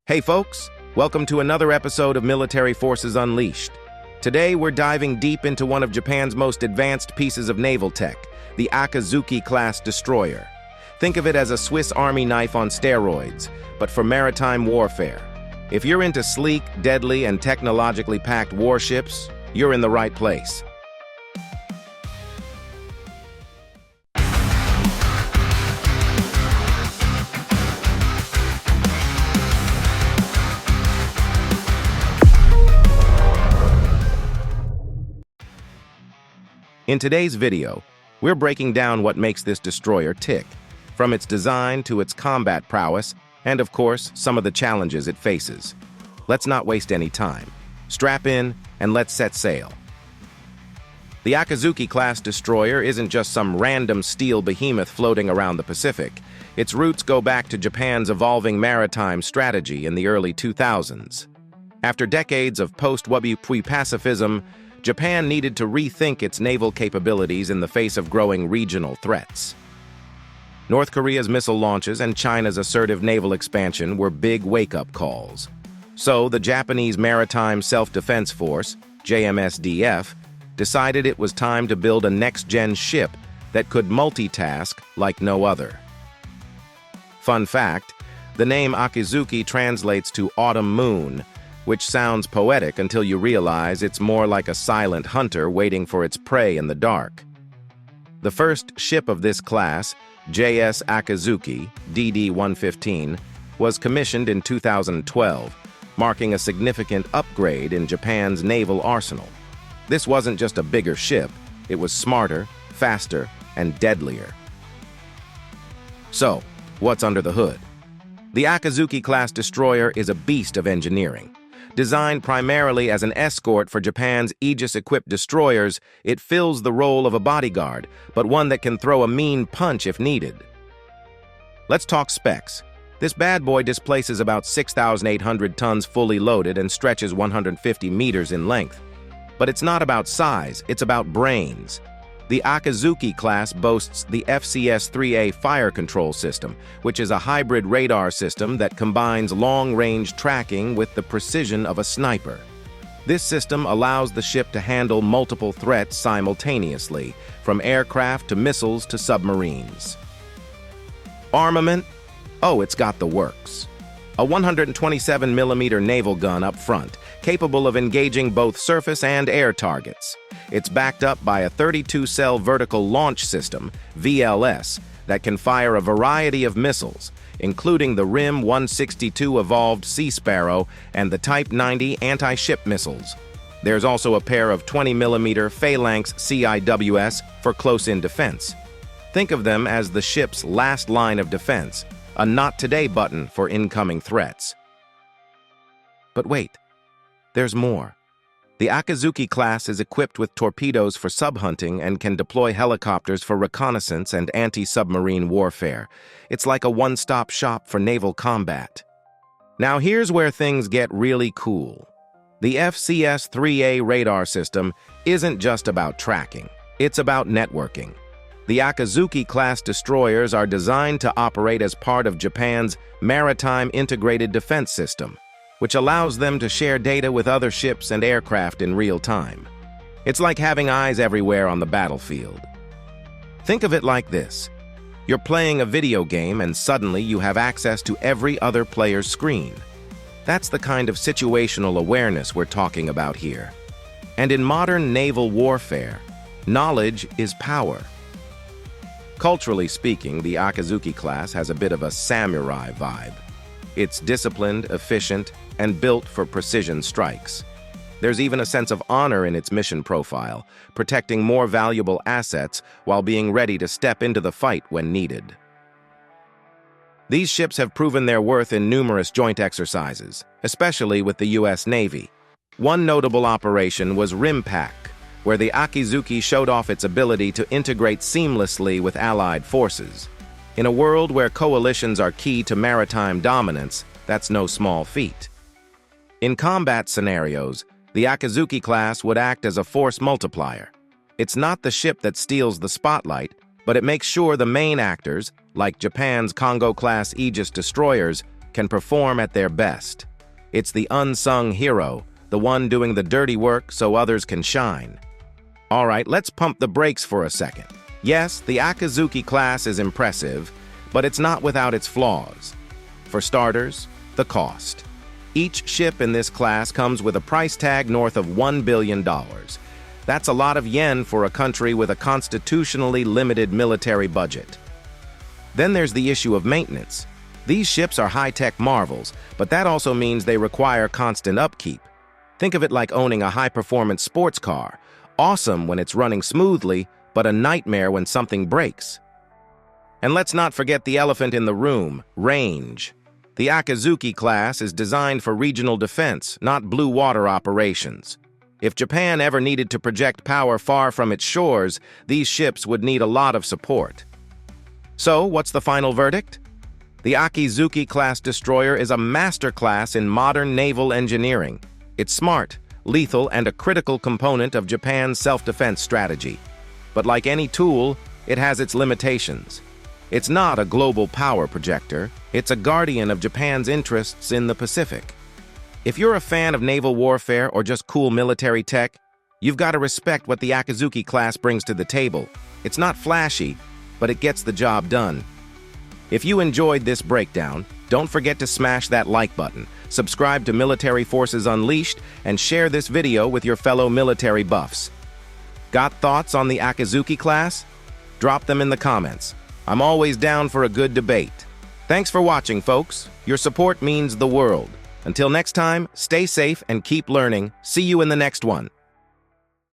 Hey folks, welcome to another episode of Military Forces Unleashed. Today we're diving deep into one of Japan's most advanced pieces of naval tech, the Akizuki-Class destroyer. Think of it as a Swiss Army knife on steroids, but for maritime warfare. If you're into sleek, deadly, and technologically packed warships, you're in the right place. In today's video, we're breaking down what makes this destroyer tick, from its design to its combat prowess, and of course, some of the challenges it faces. Let's not waste any time. Strap in, and let's set sail. The Akizuki-Class destroyer isn't just some random steel behemoth floating around the Pacific. Its roots go back to Japan's evolving maritime strategy in the early 2000s. After decades of post-Wubipui pacifism, Japan needed to rethink its naval capabilities in the face of growing regional threats. North Korea's missile launches and China's assertive naval expansion were big wake-up calls. So the Japanese Maritime Self-Defense Force, JMSDF, decided it was time to build a next-gen ship that could multitask like no other. Fun fact, the name Akizuki translates to autumn moon, which sounds poetic until you realize it's more like a silent hunter waiting for its prey in the dark. The first ship of this class, JS Akizuki, DD-115, was commissioned in 2012, marking a significant upgrade in Japan's naval arsenal. This wasn't just a bigger ship, it was smarter, faster, and deadlier. So, what's under the hood? The Akizuki-Class destroyer is a beast of engineering. Designed primarily as an escort for Japan's Aegis-equipped destroyers, it fills the role of a bodyguard, but one that can throw a mean punch if needed. Let's talk specs. This bad boy displaces about 6,800 tons fully loaded and stretches 150 meters in length. But it's not about size, it's about brains. The Akizuki-Class boasts the FCS-3A fire control system, which is a hybrid radar system that combines long-range tracking with the precision of a sniper. This system allows the ship to handle multiple threats simultaneously, from aircraft to missiles to submarines. Armament? Oh, it's got the works. A 127mm naval gun up front, capable of engaging both surface and air targets. It's backed up by a 32-cell vertical launch system, VLS, that can fire a variety of missiles, including the RIM 162 evolved Sea Sparrow and the Type 90 anti-ship missiles. There's also a pair of 20mm Phalanx CIWS for close-in defense. Think of them as the ship's last line of defense, a Not Today button for incoming threats. But wait, there's more. The Akizuki-Class is equipped with torpedoes for subhunting and can deploy helicopters for reconnaissance and anti-submarine warfare. It's like a one-stop shop for naval combat. Now here's where things get really cool. The FCS-3A radar system isn't just about tracking, it's about networking. The Akizuki-Class destroyers are designed to operate as part of Japan's Maritime Integrated Defense System, which allows them to share data with other ships and aircraft in real time. It's like having eyes everywhere on the battlefield. Think of it like this. You're playing a video game and suddenly you have access to every other player's screen. That's the kind of situational awareness we're talking about here. And in modern naval warfare, knowledge is power. Culturally speaking, the Akizuki-Class has a bit of a samurai vibe. It's disciplined, efficient, and built for precision strikes. There's even a sense of honor in its mission profile, protecting more valuable assets while being ready to step into the fight when needed. These ships have proven their worth in numerous joint exercises, especially with the U.S. Navy. One notable operation was RIMPAC, where the Akizuki showed off its ability to integrate seamlessly with Allied forces. In a world where coalitions are key to maritime dominance, that's no small feat. In combat scenarios, the Akizuki-Class would act as a force multiplier. It's not the ship that steals the spotlight, but it makes sure the main actors, like Japan's Kongo-class Aegis destroyers, can perform at their best. It's the unsung hero, the one doing the dirty work so others can shine. All right, let's pump the brakes for a second. Yes, the Akizuki-Class is impressive, but it's not without its flaws. For starters, the cost. Each ship in this class comes with a price tag north of $1 billion. That's a lot of yen for a country with a constitutionally limited military budget. Then there's the issue of maintenance. These ships are high-tech marvels, but that also means they require constant upkeep. Think of it like owning a high-performance sports car. Awesome when it's running smoothly, but a nightmare when something breaks. And let's not forget the elephant in the room, range. The Akizuki-Class is designed for regional defense, not blue water operations. If Japan ever needed to project power far from its shores, these ships would need a lot of support. So, what's the final verdict? The Akizuki-Class destroyer is a masterclass in modern naval engineering. It's smart, lethal, and a critical component of Japan's self-defense strategy. But like any tool, it has its limitations. It's not a global power projector, it's a guardian of Japan's interests in the Pacific. If you're a fan of naval warfare or just cool military tech, you've got to respect what the Akizuki-Class brings to the table. It's not flashy, but it gets the job done. If you enjoyed this breakdown, don't forget to smash that like button, subscribe to Military Forces Unleashed, and share this video with your fellow military buffs. Got thoughts on the Akizuki-Class? Drop them in the comments. I'm always down for a good debate. Thanks for watching, folks. Your support means the world. Until next time, stay safe and keep learning. See you in the next one.